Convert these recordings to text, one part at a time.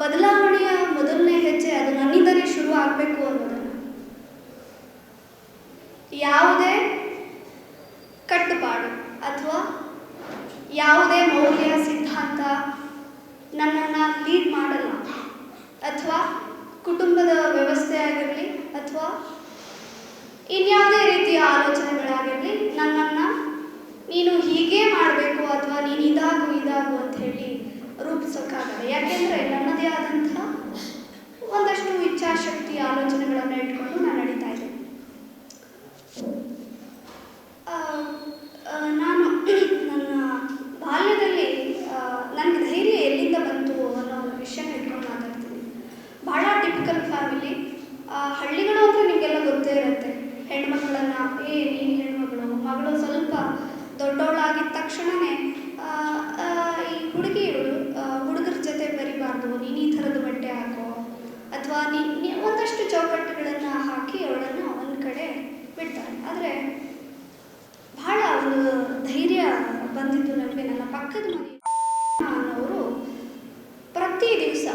ಬದಲಾವಣೆಯ ಮೊದಲನೇ ಹೆಜ್ಜೆ ಅದು ನನ್ನಿಂದಲೇ ಶುರು ಆಗಬೇಕು ಅನ್ನೋದನ್ನು, ಯಾವುದೇ ಕಟ್ಟುಪಾಡು ಅಥವಾ ಯಾವುದೇ ಮೌಲ್ಯ ಸಿದ್ಧಾಂತ ನನ್ನನ್ನು ಲೀಡ್ ಮಾಡಲ್ಲ, ಅಥವಾ ಕುಟುಂಬದ ವ್ಯವಸ್ಥೆ ಆಗಿರಲಿ ಅಥವಾ ಇನ್ಯಾವುದೇ ರೀತಿಯ ಆಲೋಚನೆಗಳಾಗಿರಲಿ ನನ್ನನ್ನು ನೀನು ಹೀಗೆ ಮಾಡಬೇಕು ಅಥವಾ ನೀನು ಇದಾಗು ಅಂತ ಹೇಳಿ ರೂಪಿಸೋಕ್ಕಾಗಲ್ಲ. ಯಾಕೆಂದರೆ ನನ್ನದೇ ಆದಂಥ ಒಂದಷ್ಟು ಇಚ್ಛಾಶಕ್ತಿ ಆಲೋಚನೆಗಳನ್ನು ಇಟ್ಕೊಂಡು ನಾನು ನಡೀತಾ ಇದ್ದೆ. ನಾನು ನನ್ನ ಬಾಲ್ಯದಲ್ಲಿ ನನಗೆ ಧೈರ್ಯ ಎಲ್ಲಿಂದ ಬಂತು ಅನ್ನೋ ಒಂದು ವಿಷಯನ ಇಟ್ಕೊಂಡು ಮಾತಾಡ್ತೀನಿ. ಭಾಳ ಟಿಪಿಕಲ್ ಫ್ಯಾಮಿಲಿ. ಹಳ್ಳಿಗಳು ಅಂದರೆ ನಿಮಗೆಲ್ಲ ಗೊತ್ತೇ ಇರುತ್ತೆ. ಹೆಣ್ಮಕ್ಳನ್ನು ನೀನು ಹೆಣ್ಮಗಳು, ಮಗಳು ಸ್ವಲ್ಪ ದೊಡ್ಡವಳಾಗಿದ್ದ ತಕ್ಷಣವೇ ಈ ಹುಡುಗಿಗಳು ಹುಡುಗರ ಜೊತೆ ಬರಿಬಾರ್ದು, ನೀನು ಈ ಥರದ ಬಟ್ಟೆ ಹಾಕೋ, ಅಥವಾ ನೀನು ಒಂದಷ್ಟು ಚೌಕಟ್ಟುಗಳನ್ನು ಹಾಕಿ ಅವಳನ್ನು ಒಂದು ಕಡೆ ಬಿಡ್ತಾರೆ. ಆದರೆ ಭಾಳ ಒಂದು ಧೈರ್ಯ ಬಂದಿದ್ದು ನನಗೆ. ನನ್ನ ಪಕ್ಕದ ಮನೆ ಅನ್ನೋರು ಪ್ರತಿ ದಿವಸ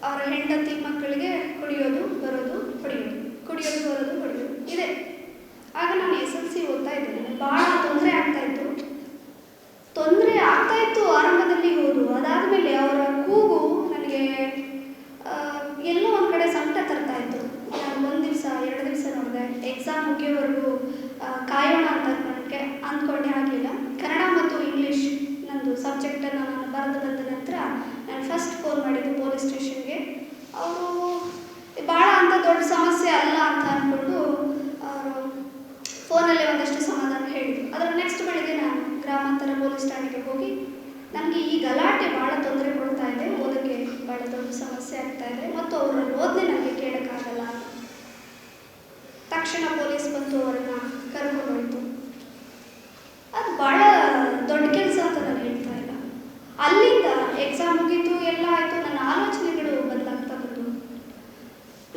ಅವರ ಹೆಂಡತಿ ಮಕ್ಕಳಿಗೆ ಕುಡಿಯೋದು ಬರೋದು ಹೊಡೆಯೋದು, ಕುಡಿಯೋದು ಬರೋದು ಹೊಡೆಯೋದು ಇದೆ. ಆಗ ನಾನು SLC ಓದ್ತಾ ಇದ್ದೆ. ನನಗೆ ಭಾಳ ತೊಂದರೆ ಆಗ್ತಾಯಿತ್ತು ಆರಂಭದಲ್ಲಿ ಹೋದು. ಅದಾದಮೇಲೆ ಅವರ ಕೂಗು ನನಗೆ ಎಲ್ಲೋ ಒಂದು ಕಡೆ ಸಂಕಟ ತರ್ತಾ ಇತ್ತು. ನಾನು 1 ದಿವಸ 2 ದಿವಸ ನೋಡಿದೆ. ಎಕ್ಸಾಮ್ ಮುಗಿಯೋವರೆಗೂ ಕಾಯೋಣ ಅಂತ ಅಂದ್ಕೊಂಡೆ, ಆಗಲಿಲ್ಲ. ಕನ್ನಡ ಮತ್ತು ಇಂಗ್ಲೀಷ್ ನಂದು ಸಬ್ಜೆಕ್ಟನ್ನು ನಾನು ಬರೆದು ಬಂದ ನಂತರ ನಾನು ಫಸ್ಟ್ ಫೋನ್ ಮಾಡಿದ್ದು ಪೊಲೀಸ್ ಸ್ಟೇಷನ್ಗೆ. ಅವರು ಭಾಳ ಅಂತ ದೊಡ್ಡ ಸಮಸ್ಯೆ ಅಲ್ಲ ಅಂತ ಅಂದ್ಕೊಂಡು ಅವರು ಫೋನಲ್ಲೇ ಒಂದಷ್ಟು ಸಮಾಧಾನ ಹೇಳಿದರು. ಅದರ ನೆಕ್ಸ್ಟ್ ಬೆಳಿಗ್ಗೆ ನಾನು ಗ್ರಾಮಾಂತರ ಪೊಲೀಸ್ ಠಾಣೆಗೆ ಹೋಗಿ ನನಗೆ ಈ ಗಲಾಟೆ ಭಾಳ ತೊಂದರೆ ಕೊಡ್ತಾ ಇದೆ, ಓದೋಕ್ಕೆ ಭಾಳ ದೊಡ್ಡ ಸಮಸ್ಯೆ ಆಗ್ತಾ ಇದೆ ಮತ್ತು ಅವರಲ್ಲಿ ಓದನೆ ನನಗೆ ಕೇಳೋಕ್ಕಾಗಲ್ಲ. ತಕ್ಷಣ ಪೊಲೀಸ್ ಬಂದು ಅವರನ್ನು ಕರ್ಕೊಂಡು ಹೋಯಿತು. ಅದು ಭಾಳ ದೊಡ್ಡ ಕೆಲಸ ಅಂತ ನಾನು ಹೇಳ್ತಾ ಇಲ್ಲ. ಅಲ್ಲಿಂದ ಎಕ್ಸಾಮ್ ಮುಗೀತು, ಎಲ್ಲ ಆಯಿತು. ನನ್ನ ಆಲೋಚನೆಗಳು ಬದಲಾಗ್ತಾ ಬಂದು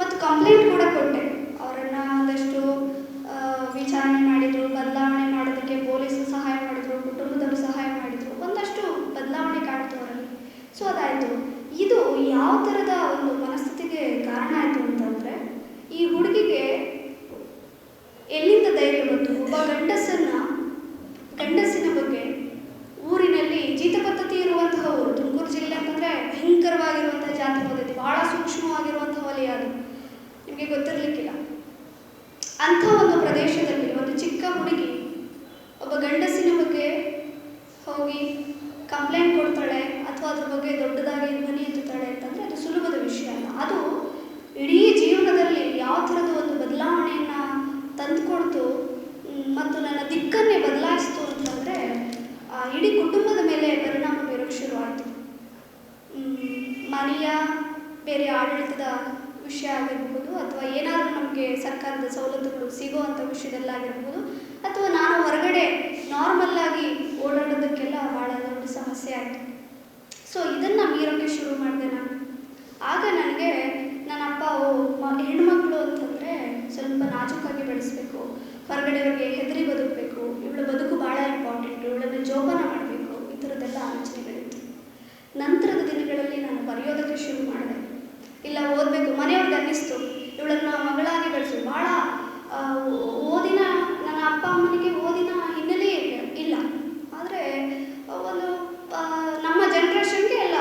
ಮತ್ತು ಕಂಪ್ಲೇಂಟ್ ಕೂಡ ಕೊಟ್ಟೆ. ಅವರನ್ನು ಒಂದಷ್ಟು ವಿಚಾರಣೆ ಮಾಡಿದರು, ಬದಲಾವಣೆ ಮಾಡೋದಕ್ಕೆ ಪೊಲೀಸರು ಸಹಾಯ ಮಾಡಿದರು, ಕುಟುಂಬದವರು ಸಹಾಯ ಮಾಡಿದರು, ಒಂದಷ್ಟು ಬದಲಾವಣೆ ಕಾಣ್ತು ಅವರಲ್ಲಿ. ಸೊ ಅದಾಯಿತು. ಇದು ಯಾವ ಥರದ ಒಂದು ಮನಸ್ಥಿತಿಗೆ ಕಾರಣ ಆಯಿತು ಅಂತಂದರೆ, ಈ ಹುಡುಗಿಗೆ ಎಲ್ಲಿಂದ ಧೈರ್ಯ ಬಂತು? ಒಬ್ಬ ಗಂಡಸಿನ ಬಗ್ಗೆ ಊರಿನಲ್ಲಿ ಜೀತ ಪದ್ಧತಿ ಇರುವಂತಹ ಊರು. ತುಮಕೂರು ಜಿಲ್ಲೆ ಅಂತಂದರೆ ಭಯಂಕರವಾಗಿರುವಂತಹ ಜಾತಿ ಪದ್ಧತಿ, ಭಾಳ ಸೂಕ್ಷ್ಮವಾಗಿರುವಂಥ ವಲಯ. ಅದು ನಿಮಗೆ ಗೊತ್ತಿರಲಿಕ್ಕಿಲ್ಲ. ಅಂಥ ಒಂದು ಪ್ರದೇಶದಲ್ಲಿ ಒಂದು ಚಿಕ್ಕ ಹುಡುಗಿ ಒಬ್ಬ ಗಂಡಸಿನ ಬಗ್ಗೆ ಹೋಗಿ ಕಂಪ್ಲೇಂಟ್ ಕೊಡ್ತಾಳೆ ಅಥವಾ ಅದ್ರ ಬಗ್ಗೆ ದೊಡ್ಡದಾಗಿ ಧ್ವನಿ ಎತ್ತುತ್ತಾಳೆ ಅಂತಂದರೆ ಅದು ಸುಲಭದ ವಿಷಯ ಅಲ್ಲ. ಅದು ಇಡೀ ಜೀವನದಲ್ಲಿ ಯಾವ ಥರದ ಒಂದು ಬದಲಾವಣೆಯನ್ನು ತಂದುಕೊಡ್ತು ಮತ್ತು ನನ್ನ ದಿಕ್ಕನ್ನೇ ಬದಲಾಯಿಸ್ತು ಅಂತಂದರೆ ಇಡೀ ಕುಟುಂಬದ ಮೇಲೆ ಪರಿಣಾಮ ಬೀರೋಕ್ಕೆ ಶುರುವಾಯಿತು. ಮನೆಯ ಬೇರೆ ಆಡಳಿತದ ವಿಷಯ ಆಗಿರ್ಬೋದು, ಅಥವಾ ಏನಾದರೂ ನಮಗೆ ಸರ್ಕಾರದ ಸವಲತ್ತುಗಳು ಸಿಗೋವಂಥ ವಿಷಯದಲ್ಲಾಗಿರ್ಬೋದು, ಅಥವಾ ನಾನು ಹೊರಗಡೆ ನಾರ್ಮಲ್ಲಾಗಿ ಓಡಾಡೋದಕ್ಕೆಲ್ಲ ಭಾಳ ದೊಡ್ಡ ಸಮಸ್ಯೆ ಆಯಿತು. ಸೊ ಇದನ್ನು ಮೀರೋಕ್ಕೆ ಶುರು ಮಾಡಿದೆ ನಾನು. ಆಗ ನನಗೆ ನನ್ನ ಅಪ್ಪ ಹೆಣ್ಮಕ್ಳು ಅಂತಂದರೆ ಸ್ವಲ್ಪ ನಾಜೂಕಾಗಿ ಬೆಳೆಸಬೇಕು, ಹೊರಗಡೆಯವ್ರಿಗೆ ಹೆದರಿ ಬದುಕಬೇಕು, ಇವಳ ಬದುಕು ಭಾಳ ಇಂಪಾರ್ಟೆಂಟು, ಇವಳನ್ನು ಜೋಪಾನ ಮಾಡಬೇಕು, ಈ ಥರದ್ದೆಲ್ಲ ಆಲೋಚನೆಗಳಿತ್ತು. ನಂತರದ ದಿನಗಳಲ್ಲಿ ನಾನು ಬರೆಯೋದಕ್ಕೆ ಶುರು ಮಾಡಿದೆ. ಇಲ್ಲ, ಓದಬೇಕು. ಮನೆಯವ್ರಿಗೆ ಅನ್ನಿಸ್ತು ಇವಳನ್ನು ಮಗಳಾಗಿ ಬೆಳೆಸು. ಭಾಳ ಓದಿನ ನನ್ನ ಅಪ್ಪ ಅಮ್ಮನಿಗೆ ಓದಿನ ಹಿನ್ನೆಲೆ ಇಲ್ಲ. ಆದರೆ ಒಂದು ನಮ್ಮ ಜನ್ರೇಷನ್ಗೆ ಎಲ್ಲ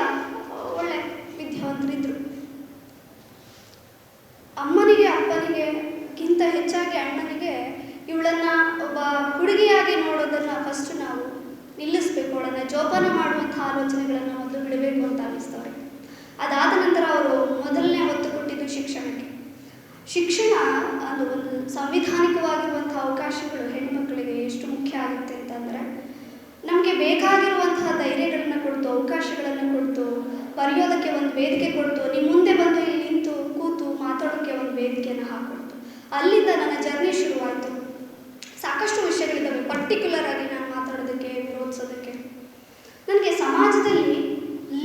ಒಳ್ಳೆ ವಿದ್ಯಾವಂತರಿದ್ದರು. ಅಮ್ಮನಿಗೆ ಅಪ್ಪನಿಗೆಗಿಂತ ಹೆಚ್ಚಾಗಿ ಅಣ್ಣನಿಗೆ ಇವಳನ್ನು ಒಬ್ಬ ಹುಡುಗಿಯಾಗಿ ನೋಡೋದನ್ನು ಫಸ್ಟ್ ನಾವು ನಿಲ್ಲಿಸಬೇಕು, ಅವಳನ್ನು ಜೋಪಾನ ಮಾಡುವಂಥ ಆಲೋಚನೆಗಳನ್ನು ಮೊದಲು ಬಿಡಬೇಕು ಅಂತ ಅನ್ನಿಸ್ತವ್ರೆ. ಅದಾದ ನಂತರ ಅವರು ಮೊದಲನೇ ಒತ್ತು ಕೊಟ್ಟಿದ್ದು ಶಿಕ್ಷಣಕ್ಕೆ. ಶಿಕ್ಷಣ ಅದು ಒಂದು ಸಂವಿಧಾನಿಕವಾಗಿರುವಂಥ ಅವಕಾಶಗಳು ಹೆಣ್ಣುಮಕ್ಕಳಿಗೆ ಎಷ್ಟು ಮುಖ್ಯ ಆಗುತ್ತೆ ಅಂತಂದರೆ, ನಮಗೆ ಬೇಕಾಗಿರುವಂತಹ ಧೈರ್ಯಗಳನ್ನು ಕೊಡ್ತು, ಅವಕಾಶಗಳನ್ನು ಕೊಡ್ತು, ಬರೆಯೋದಕ್ಕೆ ಒಂದು ವೇದಿಕೆ ಕೊಡ್ತು, ನಿಮ್ಮ ಮುಂದೆ ಬಂದು ಇಲ್ಲಿ ನಿಂತು ಕೂತು ಮಾತಾಡೋಕ್ಕೆ ಒಂದು ವೇದಿಕೆಯನ್ನು ಹಾಕ್ಕೊಡ್ತು. ಅಲ್ಲಿಂದ ನನ್ನ ಜರ್ನಿ ಶುರುವಾಯಿತು. ಸಾಕಷ್ಟು ವಿಷಯಗಳಿದ್ದಾವೆ ಪರ್ಟಿಕ್ಯುಲರ್ ಆಗಿ ನಾನು ಮಾತಾಡೋದಕ್ಕೆ, ವಿರೋಧಿಸೋದಕ್ಕೆ. ನನಗೆ ಸಮಾಜದಲ್ಲಿ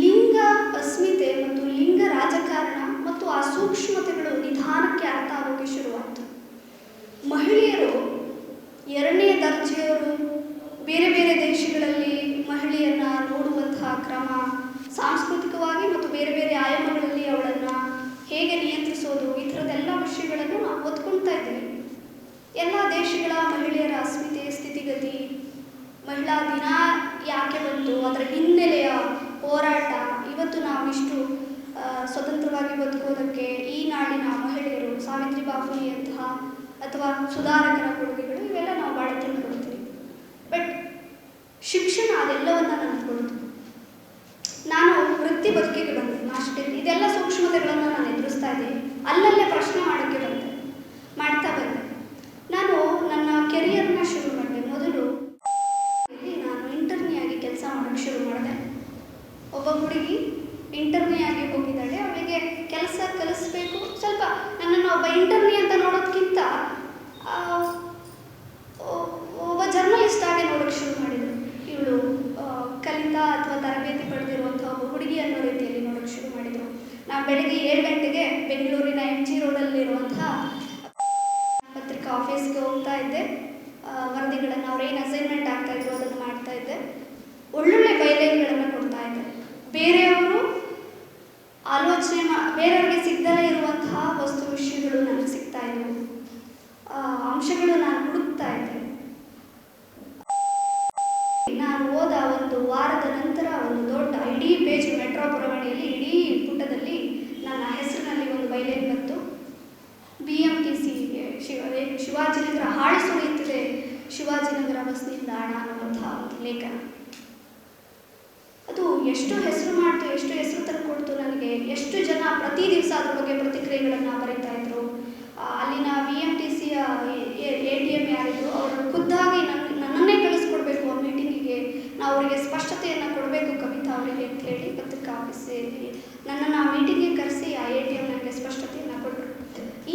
ಲಿಂಗ ಅಸ್ಮಿತೆ ಮತ್ತು ಲಿಂಗ ರಾಜಕಾರಣ ಮತ್ತು ಆ ಸೂಕ್ಷ್ಮತೆಗಳು ನಿಧಾನಕ್ಕೆ ಅರ್ಥ ಆಗೋಕ್ಕೆ ಶುರುವಾಯಿತು. ಮಹಿಳೆಯರು 2ನೇ ದರ್ಜೆಯವರು ಬೇರೆ ಬೇರೆ ದೇಶಗಳಲ್ಲಿ ಮಹಿಳೆಯರನ್ನು ನೋಡುವಂತಹ ಕ್ರಮ, ಸಾಂಸ್ಕೃತಿಕವಾಗಿ ಮತ್ತು ಬೇರೆ ಬೇರೆ ಆಯಾಮಗಳಲ್ಲಿ ಹೇಗೆ ನಿಯಂತ್ರಿಸೋದು, ಈ ಥರದ್ದೆಲ್ಲ ವಿಷಯಗಳನ್ನು ನಾವು ಓದ್ಕೊಳ್ತಾ ಇದ್ದೀವಿ. ಎಲ್ಲ ದೇಶಗಳ ಮಹಿಳೆಯರ ಅಸ್ಮಿತೆ, ಸ್ಥಿತಿಗತಿ, ಮಹಿಳಾ ದಿನ ಯಾಕೆ ಬಂತು, ಅದರ ಹಿನ್ನೆಲೆಯ ಹೋರಾಟ, ಇವತ್ತು ನಾವಿಷ್ಟು ಸ್ವತಂತ್ರವಾಗಿ ಬದುಕೋದಕ್ಕೆ ಈ ನಾಡಿನ ಮಹಿಳೆಯರು, ಸಾವಿತ್ರಿ ಬಾಪುಲೆಯಂತಹ ಅಥವಾ ಸುಧಾರಕರ ಕೊಡುಗೆಗಳು, ಇವೆಲ್ಲ ನಾವು ಭಾಳ ತಿಳ್ಕೊಳ್ತೀವಿ. ಬಟ್ ಶಿಕ್ಷಣ ಅದೆಲ್ಲವನ್ನ ನಂಬ್ಕೊಳ್ತು. ನಾನು ವೃತ್ತಿ ಬದುಕಿಗೆ ಬಂದೆ, ಮಾಸ್ಟರ್, ಇದೆಲ್ಲ ಸೂಕ್ಷ್ಮತೆಗಳನ್ನು ನಾನು ಎದುರಿಸ್ತಾ ಇದ್ದೀನಿ. ಅಲ್ಲಲ್ಲೇ ಪ್ರಶ್ನೆ ಮಾಡೋಕ್ಕೆ ಮಾಡ್ತಾ ಬಂದೆ. ನಾನು ನನ್ನ ಕೆರಿಯರ್ನ ಶುರು ಮಾಡಿದೆ. ಮೊದಲು ನಾನು ಇಂಟರ್ನಿ ಆಗಿ ಕೆಲಸ ಮಾಡೋಕ್ಕೆ ಶುರು ಮಾಡಿದೆ. ಒಬ್ಬ ಹುಡುಗಿ ಇಂಟರ್ನಿ ಆಗಿ ಹೋಗಿದ್ದಾಳೆ, ಅವಳಿಗೆ ಕೆಲಸ ಕಲಿಸ್ಬೇಕು. ಸ್ವಲ್ಪ ನನ್ನನ್ನು ಒಬ್ಬ ಇಂಟರ್ನಿ ಅಂತ ನೋಡೋದಕ್ಕಿಂತ ಒಬ್ಬ ಜರ್ನಲಿಸ್ಟ್ ಆಗಿ ನೋಡೋಕ್ಕೆ ಶುರು ಮಾಡಿದರು. ಇವಳು ಕಲಿತ ಅಥವಾ ತರಬೇತಿ ಪಡೆದಿರುವಂಥ ಒಬ್ಬ ಹುಡುಗಿ ಅನ್ನೋ ರೀತಿಯಲ್ಲಿ ನೋಡೋಕ್ಕೆ ಶುರು ಮಾಡಿದರು. ನಾನು ಬೆಳಗ್ಗೆ 7 ಗಂಟೆಗೆ ಬೆಂಗಳೂರಿನ MG ರೋಡಲ್ಲಿರುವಂಥ ಪತ್ರಿಕಾ ಆಫೀಸ್ಗೆ ಹೋಗ್ತಾ ಇದ್ದೆ. ವರದಿಗಳನ್ನು ಅವ್ರೇನು ಅಸೈನ್ಮೆಂಟ್ ಆಗ್ತಾಯಿದ್ರು ಅದನ್ನು ಮಾಡ್ತಾ ಇದ್ದೆ. ಒಳ್ಳೊಳ್ಳೆ ಬಯಲೇಗಳನ್ನು ಕೊಡ್ತಾ ಇದ್ದೆ. ಬೇರೆಯವರು ಬೇರೆಯವ್ರಿಗೆ ಸಿಗದಲೇ ಇರುವಂತಹ ವಸ್ತು ವಿಷಯಗಳು ನನಗೆ ಸಿಗ್ತಾ ಇದ್ದವು. ಅಂಶಗಳು ನಾನು ಹುಡುಕ್ತಾ ಇದ್ದೆ. ನಾನು ಹೋದ ಒಂದು ವಾರದ ನಂತರ ಒಂದು ದೊಡ್ಡ ಇಡೀ ಪೇಜ್ ಮೆಟ್ರೋ ಪುರವಣಿಯಲ್ಲಿ ಇಡೀ ಪುಟದಲ್ಲಿ ನನ್ನ ಹೆಸರಿನಲ್ಲಿ ಒಂದು ಬಯಲೇನು ಬಂತು. BMTC ಶಿವಾಜಿನಗರ ಹಾಳು ಸುರಿಯುತ್ತಿದೆ, ಶಿವಾಜಿನಗರ ಬಸ್ ನಿಲ್ದಾಣ ಅನ್ನುವಂತಹ ಒಂದು ಲೇಖನ. ಅದು ಎಷ್ಟು ಹೆಸರು ಮಾಡ್ತು, ಎಷ್ಟು ಹೆಸರು ತಂದುಕೊಡ್ತು ನನಗೆ. ಎಷ್ಟು ಜನ ಪ್ರತಿ ದಿವಸ ಅದ್ರ ಬಗ್ಗೆ ಪ್ರತಿಕ್ರಿಯೆಗಳನ್ನು ಬರೀತಾ ಇದ್ರು. ಅಲ್ಲಿನ BMTCಯ ATM ಯಾರಿದ್ರು ಅವರು ಖುದ್ದಾಗಿ ನನ್ನನ್ನೇ ಕಳಿಸ್ಕೊಡ್ಬೇಕು ಆ ಮೀಟಿಂಗಿಗೆ, ನಾವು ಅವರಿಗೆ ಸ್ಪಷ್ಟತೆಯನ್ನು ಕೊಡಬೇಕು ಕವಿತಾ ಅವರಿಗೆ ಅಂತ ಹೇಳಿ ಪತ್ರಿಕಾ ಆಫೀಸಲ್ಲಿ ನನ್ನನ್ನು ಆ ಮೀಟಿಂಗಿಗೆ ಕರೆಸಿ ಆ ATM ನನಗೆ ಸ್ಪಷ್ಟತೆಯನ್ನು ಕೊಟ್ಟರು.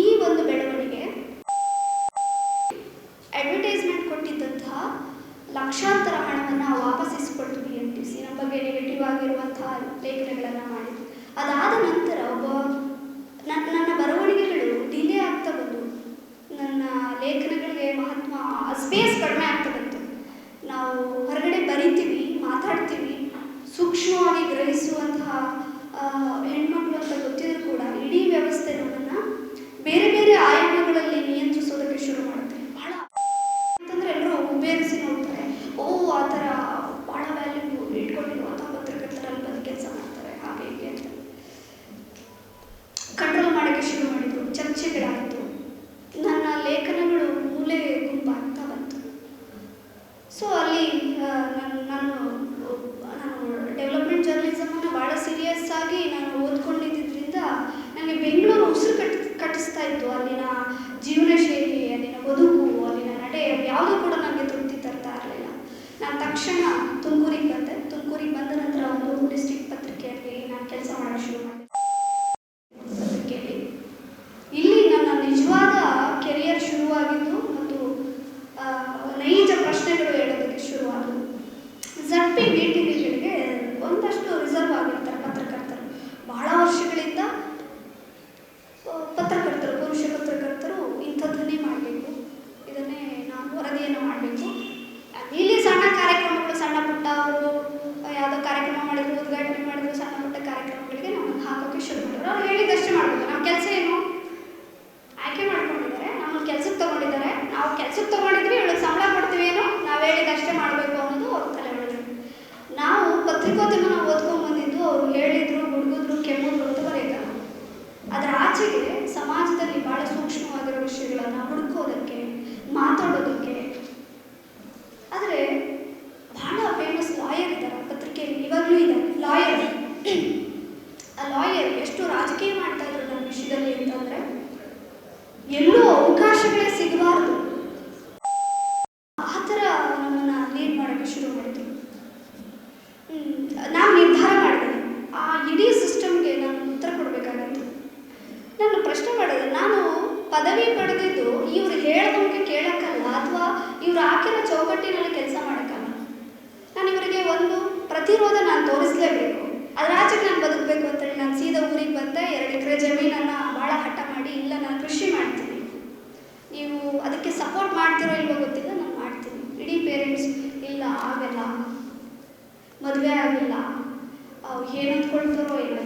ಈ ಒಂದು ಬೆಳವಣಿಗೆ ಅಡ್ವರ್ಟೈಸ್ಮೆಂಟ್ ಕೊಟ್ಟಿದ್ದಂತಹ ಲಕ್ಷಾಂತರ ಹಣವನ್ನು ವಾಪಸ್ ಇಸ್ಕೊಳ್ತು BMTC. ನಮ್ಮ ಬಗ್ಗೆ ನೆಗೆಟಿವ್ ಆಗಿರುವಂತಹ ಲೇಖನಗಳನ್ನು ಮಾಡಿದ್ರು. ಅದಾದ ನಂತರ ನನ್ನ ಬರವಣಿಗೆಗಳು ಡಿಲೇ ಆಗ್ತಾ ಬಂದು, ನನ್ನ ಲೇಖನಗಳಿಗೆ ಮಹತ್ವ, ಸ್ಪೇಸ್ ಕಡಿಮೆ ಆಗ್ತಾ ಬಂತು. ನಾವು ಹೊರಗಡೆ ಬರಿತೀವಿ, ಮಾತಾಡ್ತೀವಿ, ಸೂಕ್ಷ್ಮವಾಗಿ ಗ್ರಹಿಸುವಂತಹ ಹೆಣ್ಮಕ್ಳು ಅಂತ ಗೊತ್ತಿದ್ರು ಕೂಡ ಇಡೀ ವ್ಯವಸ್ಥೆ ನಮ್ಮನ್ನು ಬೇರೆ ಬೇರೆ ಆಯಾಮಗಳಲ್ಲಿ ನಿಯಂತ್ರಿಸೋದಕ್ಕೆ ಶುರು ಮಾಡುತ್ತೆ. ಭಾಳ ಅಂತಂದರೆ ಎಲ್ಲರೂ ಉಬೇರಿಸಿ ನೋಡ್ತಾರೆ. ಆ ಥರ ಭಾಳ ವ್ಯಾಲ್ಯೂ ಇಟ್ಕೊಂಡಿರುವಂಥ ಪತ್ರಕರ್ತರಲ್ಲಿ ಬಂದು ಕೆಲಸ ಮಾಡ್ತಾರೆ, ಹಾಗೆ ಹೀಗೆ ಅಂತ ಕಂಟ್ರೋಲ್ ಮಾಡೋಕ್ಕೆ ಶುರು ಮಾಡಿದರು. ಚರ್ಚೆಗಳಾಯಿತು. ನನ್ನ ಲೇಖನಗಳು ಮೂಲೆ ಗುಂಪಾಗ್ತಾ ಬಂತು. ಸೊ ಅಲ್ಲಿ ನಾನು ಡೆವಲಪ್ಮೆಂಟ್ ಜರ್ನಲಿಸಮನ್ನು ಭಾಳ ಸೀರಿಯಸ್ ಆಗಿ ನಾನು ಓದ್ಕೊಂಡಿದ್ದರಿಂದ ನನಗೆ ಬೆಂಗಳೂರು ಉಸಿರು ಕಟ್ಟಿಸ್ತಾ ಇತ್ತು. ಅಲ್ಲಿನ ಜೀವನ ಶೈಲಿ, ಅಲ್ಲಿನ ಬದುಕು, ಅಲ್ಲಿನ ನಡೆ ಯಾವುದೂ ಕೂಡ ನನಗೆ ತೃಪ್ತಿ ತರ್ತಾ ಇರಲಿಲ್ಲ. ನಾನು ತಕ್ಷಣ ತುಮಕೂರಿಗೆ ಬಂದೆ. ತುಮಕೂರಿಗೆ ಬಂದ ನಂತರ ಒಂದು ಡಿಸ್ಟ್ರಿಕ್ಟ್ ಪತ್ರಿಕೆಯಲ್ಲಿ ನಾನು ಕೆಲಸ ಮಾಡೋಕ್ಕೆ ಶುರು ಮಾಡಿದೆ. ಪತ್ರಿಕೆಯಲ್ಲಿ ಇಲ್ಲಿ ನನ್ನ ನಿಜವಾದ ಕೆರಿಯರ್ ಶುರುವಾಗಿದ್ದು ಮತ್ತು ನೈಜ ಪ್ರಶ್ನೆಗಳು ಹೇಳೋದಕ್ಕೆ ಶುರುವಾದವು. ZP ಮೀಟಿಂಗ್ಗಳಿಗೆ ಒಂದಷ್ಟು ರಿಸರ್ವ್ ಆಗಿರ್ತಾರೆ ಪತ್ರಕರ್ತರು. ಬಹಳ ವರ್ಷಗಳಿಂದ ಪತ್ರಕರ್ತರು, ಪುರುಷ ಪತ್ರಕರ್ತರು ಇಂಥದ್ದನ್ನೇ ಮಾಡಬೇಕು, ಇದನ್ನೇ ನಾವು ವರದಿಯನ್ನು ಮಾಡಬೇಕು. ಇಲ್ಲಿ ಸಣ್ಣ ಕಾರ್ಯಕ್ರಮಗಳು, ಸಣ್ಣ ಪುಟ್ಟ ಅವರು ಯಾವುದೋ ಕಾರ್ಯಕ್ರಮ ಮಾಡಿದ್ರು, ಉದ್ಘಾಟನೆ ಮಾಡಿದ್ರು, ಸಣ್ಣ ಪುಟ್ಟ ಕಾರ್ಯಕ್ರಮಗಳಿಗೆ ನಮ್ಮನ್ನು ಹಾಕೋಕ್ಕೆ ಶುರು ಮಾಡಿದ್ರು. ಅವ್ರು ಹೇಳಿದಷ್ಟೇ ಮಾಡಬೇಕು. ನಮ್ಮ ಕೆಲಸ ಏನು, ಆಯ್ಕೆ ಮಾಡ್ಕೊಂಡಿದ್ದಾರೆ, ನಮ್ಮನ್ನು ಕೆಲ್ಸಕ್ಕೆ ತೊಗೊಂಡಿದ್ದಾರೆ, ನಾವು ಕೆಲ್ಸಕ್ಕೆ ತೊಗೊಂಡಿದ್ವಿ, ಇವಳಿಗೆ ಸಂಬಳ ಕೊಡ್ತೀವೇನೋ, ನಾವು ಹೇಳಿದಷ್ಟೇ ಮಾಡಬೇಕು ಅನ್ನೋದು ಅವ್ರ ತಲೆ ಒಳಗೆ. ನಾವು ಪತ್ರಿಕೋದ್ಯಮ ನಾವು ಓದ್ಕೊಂಡ್ಬಂದಿದ್ದು ಅವರು ಹೇಳಿದ್ರು, ಹುಡುಗಿದ್ರು, ಕೆಮ್ಮಿದ್ರು ಅಂತ ಬರೆಯಲ್ಲ. ಅದರ ಆಚೆಗೆ ಸಮಾಜದಲ್ಲಿ ಭಾಳ ಸೂಕ್ಷ್ಮವಾಗಿರೋ ವಿಷಯಗಳನ್ನು ಹುಡುಕೋದಕ್ಕೆ, ಮಾತಾಡೋದಕ್ಕೆ. ಆದರೆ ಭಾಳ ಫೇಮಸ್ ಲಾಯರ್ ಇದ್ದಾರೆ ಪತ್ರಿಕೆಯಲ್ಲಿ, ಇವಾಗಲೂ ಇದ್ದಾರೆ ಲಾಯರ್. ಆ ಲಾಯರ್ ಎಷ್ಟು ರಾಜಕೀಯ ಮಾಡ್ತಾ ಇದ್ರು ನನ್ನ ವಿಷಯದಲ್ಲಿ ಅಂತಂದರೆ, ಎಲ್ಲೂ ಅವಕಾಶಗಳೇ ಸಿಗಬಾರ್ದು ಆ ಥರ ನಮ್ಮನ್ನು ಲೀಡ್ ಮಾಡೋಕ್ಕೆ ಶುರು ಮಾಡಿದ್ರು. ನಾನು ನಿರ್ಧಾರ ಮಾಡಿದೆ, ಆ ಇಡೀ ಸಿಸ್ಟಮ್ಗೆ ನಾನು ಉತ್ತರ ಕೊಡಬೇಕಾಗಿತ್ತು. ನಾನು ಪ್ರಶ್ನೆ ಮಾಡಿದೆ, ನಾನು ಪದವಿ ಪಡೆದಿದ್ದು ಇವ್ರು ಹೇಳ್ದಂಗೆ ಕೇಳೋಕ್ಕಲ್ಲ, ಅಥವಾ ಇವ್ರು ಹಾಕಿರೋ ಚೌಕಟ್ಟಿನಲ್ಲಿ ಕೆಲಸ ಮಾಡೋಕ್ಕಲ್ಲ. ನಾನು ಇವರಿಗೆ ಒಂದು ಪ್ರತಿರೋಧ ನಾನು ತೋರಿಸಲೇಬೇಕು. ಅದರ ಆಚೆಗೆ ನಾನು ಬದುಕಬೇಕು ಅಂತೇಳಿ ನಾನು ಸೀದಾ ಊರಿಗೆ ಬಂದೆ. 2 ಎಕರೆ ಜಮೀನನ್ನು ಭಾಳ ಹಠ ಮಾಡಿ, ಇಲ್ಲ ನಾನು ಕೃಷಿ ಮಾಡ್ತೀನಿ, ನೀವು ಅದಕ್ಕೆ ಸಪೋರ್ಟ್ ಮಾಡ್ತಿರೋ ಇಲ್ವೋ ಗೊತ್ತಿಲ್ಲ, ನಾನು ಮಾಡ್ತೀನಿ. ಇಡೀ ಪೇರೆಂಟ್ಸ್ ಇಲ್ಲ ಆಗಲ್ಲ, ಮದುವೆ ಆಗಿಲ್ಲ, ಅವ್ರು ಏನು ಅಂದ್ಕೊಳ್ತಾರೋ ಏನೋ,